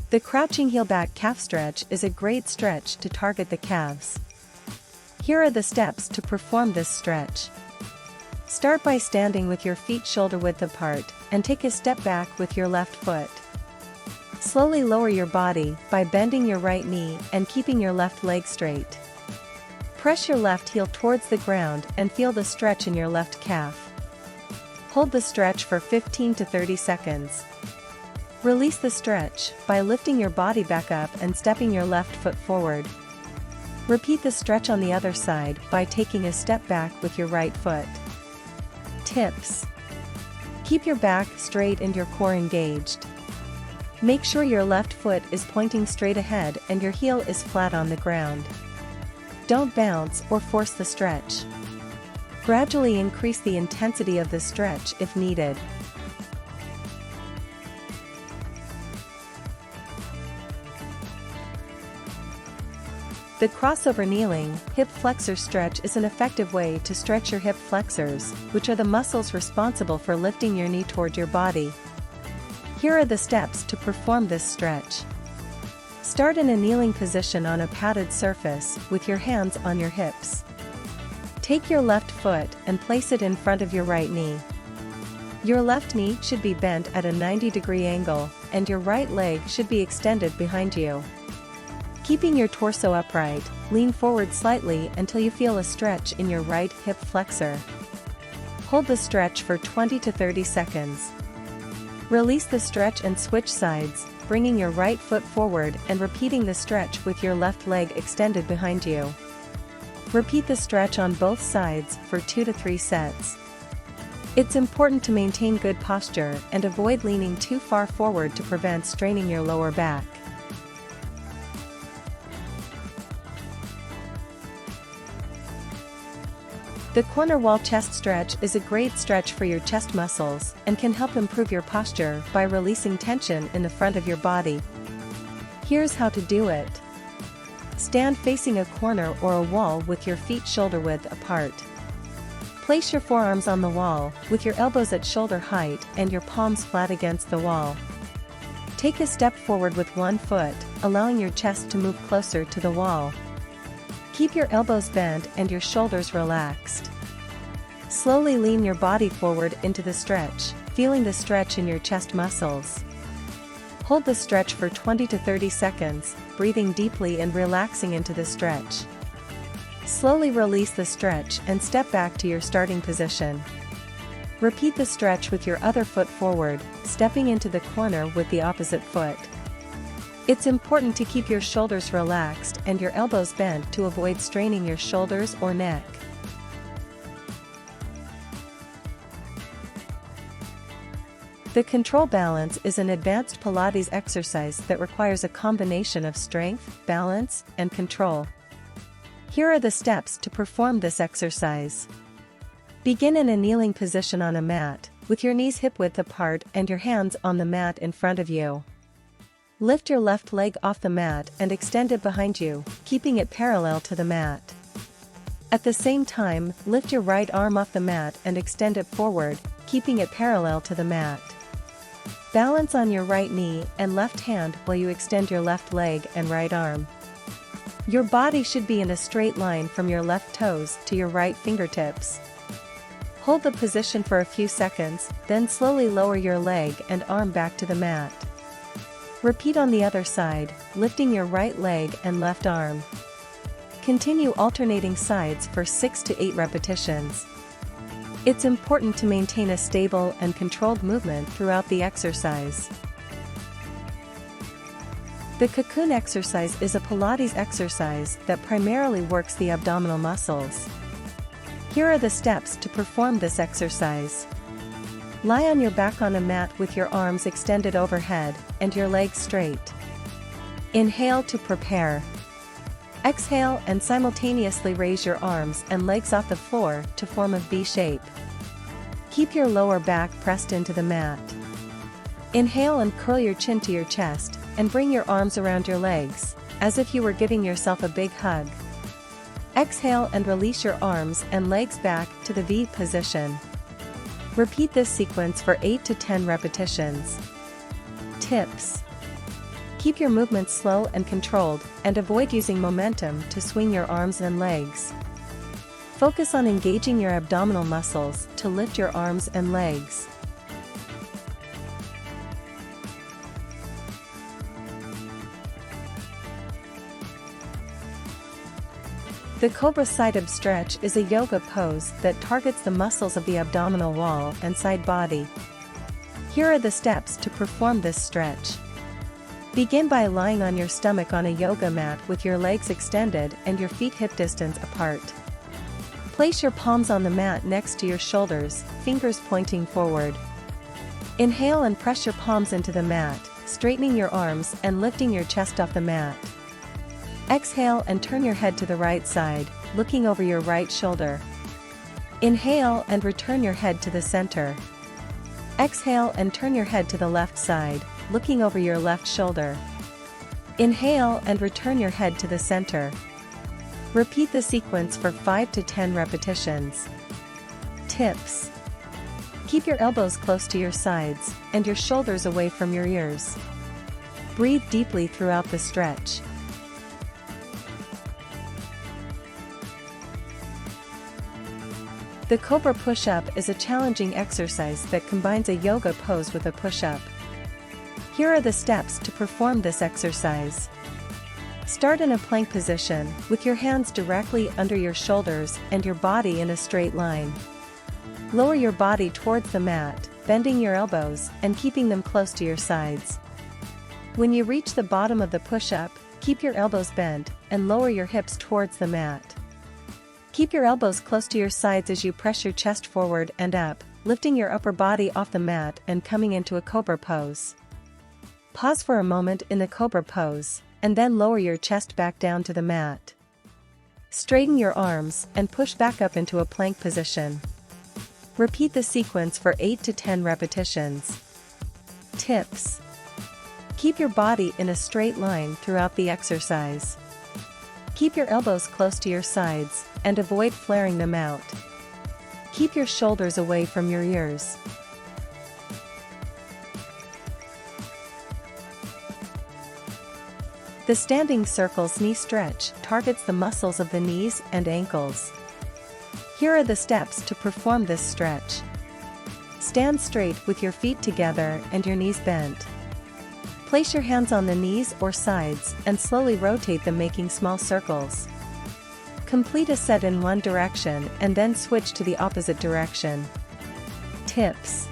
The crouching heel back calf stretch is a great stretch to target the calves. Here are the steps to perform this stretch. Start by standing with your feet shoulder width apart, and take a step back with your left foot. Slowly lower your body by bending your right knee and keeping your left leg straight. Press your left heel towards the ground and feel the stretch in your left calf. Hold the stretch for 15 to 30 seconds. Release the stretch by lifting your body back up and stepping your left foot forward. Repeat the stretch on the other side by taking a step back with your right foot. Tips: keep your back straight and your core engaged. Make sure your left foot is pointing straight ahead and your heel is flat on the ground. Don't bounce or force the stretch. Gradually increase the intensity of the stretch if needed. The crossover kneeling hip flexor stretch is an effective way to stretch your hip flexors, which are the muscles responsible for lifting your knee toward your body. Here are the steps to perform this stretch. Start in a kneeling position on a padded surface with your hands on your hips. Take your left foot and place it in front of your right knee. Your left knee should be bent at a 90-degree angle, and your right leg should be extended behind you. Keeping your torso upright, lean forward slightly until you feel a stretch in your right hip flexor. Hold the stretch for 20 to 30 seconds. Release the stretch and switch sides, bringing your right foot forward and repeating the stretch with your left leg extended behind you. Repeat the stretch on both sides for 2 to 3 sets. It's important to maintain good posture and avoid leaning too far forward to prevent straining your lower back. The corner wall chest stretch is a great stretch for your chest muscles and can help improve your posture by releasing tension in the front of your body. Here's how to do it. Stand facing a corner or a wall with your feet shoulder width apart. Place your forearms on the wall, with your elbows at shoulder height and your palms flat against the wall. Take a step forward with one foot, allowing your chest to move closer to the wall. Keep your elbows bent and your shoulders relaxed. Slowly lean your body forward into the stretch, feeling the stretch in your chest muscles. Hold the stretch for 20 to 30 seconds, breathing deeply and relaxing into the stretch. Slowly release the stretch and step back to your starting position. Repeat the stretch with your other foot forward, stepping into the corner with the opposite foot. It's important to keep your shoulders relaxed and your elbows bent to avoid straining your shoulders or neck. The control balance is an advanced Pilates exercise that requires a combination of strength, balance, and control. Here are the steps to perform this exercise. Begin in a kneeling position on a mat, with your knees hip width apart and your hands on the mat in front of you. Lift your left leg off the mat and extend it behind you, keeping it parallel to the mat. At the same time, lift your right arm off the mat and extend it forward, keeping it parallel to the mat. Balance on your right knee and left hand while you extend your left leg and right arm. Your body should be in a straight line from your left toes to your right fingertips. Hold the position for a few seconds, then slowly lower your leg and arm back to the mat. Repeat on the other side, lifting your right leg and left arm. Continue alternating sides for 6 to 8 repetitions. It's important to maintain a stable and controlled movement throughout the exercise. The cocoon exercise is a Pilates exercise that primarily works the abdominal muscles. Here are the steps to perform this exercise. Lie on your back on a mat with your arms extended overhead and your legs straight. Inhale to prepare. Exhale and simultaneously raise your arms and legs off the floor to form a V shape. Keep your lower back pressed into the mat. Inhale and curl your chin to your chest and bring your arms around your legs, as if you were giving yourself a big hug. Exhale and release your arms and legs back to the V position. Repeat this sequence for 8 to 10 repetitions. Tips: Keep your movements slow and controlled, and avoid using momentum to swing your arms and legs. Focus on engaging your abdominal muscles to lift your arms and legs. The Cobra Side-Up Stretch is a yoga pose that targets the muscles of the abdominal wall and side body. Here are the steps to perform this stretch. Begin by lying on your stomach on a yoga mat with your legs extended and your feet hip distance apart. Place your palms on the mat next to your shoulders, fingers pointing forward. Inhale and press your palms into the mat, straightening your arms and lifting your chest off the mat. Exhale and turn your head to the right side, looking over your right shoulder. Inhale and return your head to the center. Exhale and turn your head to the left side, looking over your left shoulder. Inhale and return your head to the center. Repeat the sequence for 5 to 10 repetitions. Tips: keep your elbows close to your sides, and your shoulders away from your ears. Breathe deeply throughout the stretch. The Cobra Push-Up is a challenging exercise that combines a yoga pose with a push-up. Here are the steps to perform this exercise. Start in a plank position, with your hands directly under your shoulders and your body in a straight line. Lower your body towards the mat, bending your elbows and keeping them close to your sides. When you reach the bottom of the push-up, keep your elbows bent and lower your hips towards the mat. Keep your elbows close to your sides as you press your chest forward and up, lifting your upper body off the mat and coming into a Cobra pose. Pause for a moment in the Cobra pose, and then lower your chest back down to the mat. Straighten your arms and push back up into a plank position. Repeat the sequence for 8 to 10 repetitions. Tips: keep your body in a straight line throughout the exercise. Keep your elbows close to your sides, and avoid flaring them out. Keep your shoulders away from your ears. The standing circles knee stretch targets the muscles of the knees and ankles. Here are the steps to perform this stretch. Stand straight with your feet together and your knees bent. Place your hands on the knees or sides and slowly rotate them, making small circles. Complete a set in one direction and then switch to the opposite direction. Tips: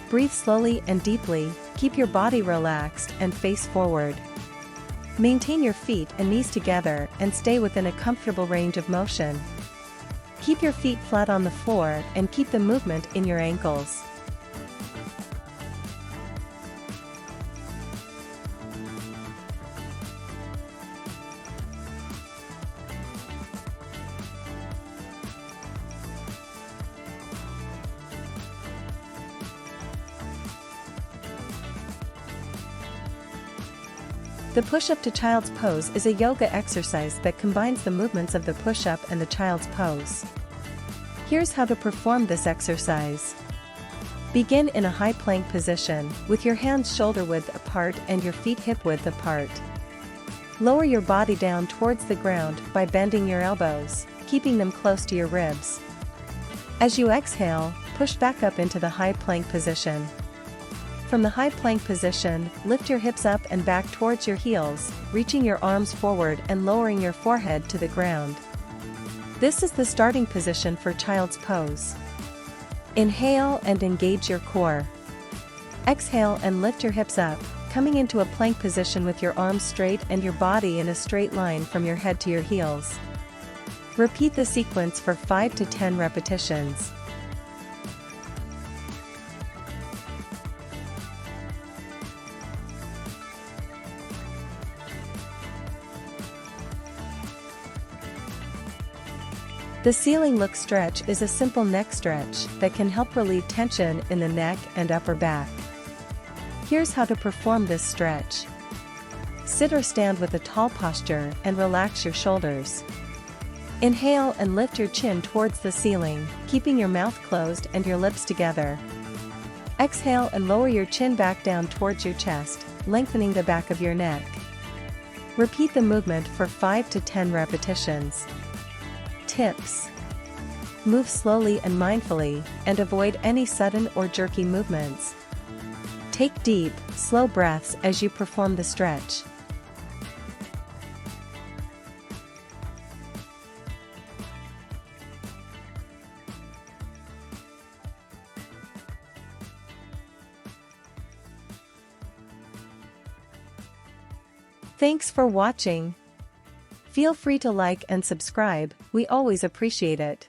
breathe slowly and deeply, keep your body relaxed and face forward. Maintain your feet and knees together and stay within a comfortable range of motion. Keep your feet flat on the floor and keep the movement in your ankles. The push-up to child's pose is a yoga exercise that combines the movements of the push-up and the child's pose. Here's how to perform this exercise. Begin in a high plank position, with your hands shoulder-width apart and your feet hip-width apart. Lower your body down towards the ground by bending your elbows, keeping them close to your ribs. As you exhale, push back up into the high plank position. From the high plank position, lift your hips up and back towards your heels, reaching your arms forward and lowering your forehead to the ground. This is the starting position for child's pose. Inhale and engage your core. Exhale and lift your hips up, coming into a plank position with your arms straight and your body in a straight line from your head to your heels. Repeat the sequence for 5 to 10 repetitions. The ceiling look stretch is a simple neck stretch that can help relieve tension in the neck and upper back. Here's how to perform this stretch. Sit or stand with a tall posture and relax your shoulders. Inhale and lift your chin towards the ceiling, keeping your mouth closed and your lips together. Exhale and lower your chin back down towards your chest, lengthening the back of your neck. Repeat the movement for 5 to 10 repetitions. Tips: move slowly and mindfully, and avoid any sudden or jerky movements. Take deep, slow breaths as you perform the stretch. Thanks for watching. Feel free to like and subscribe, we always appreciate it.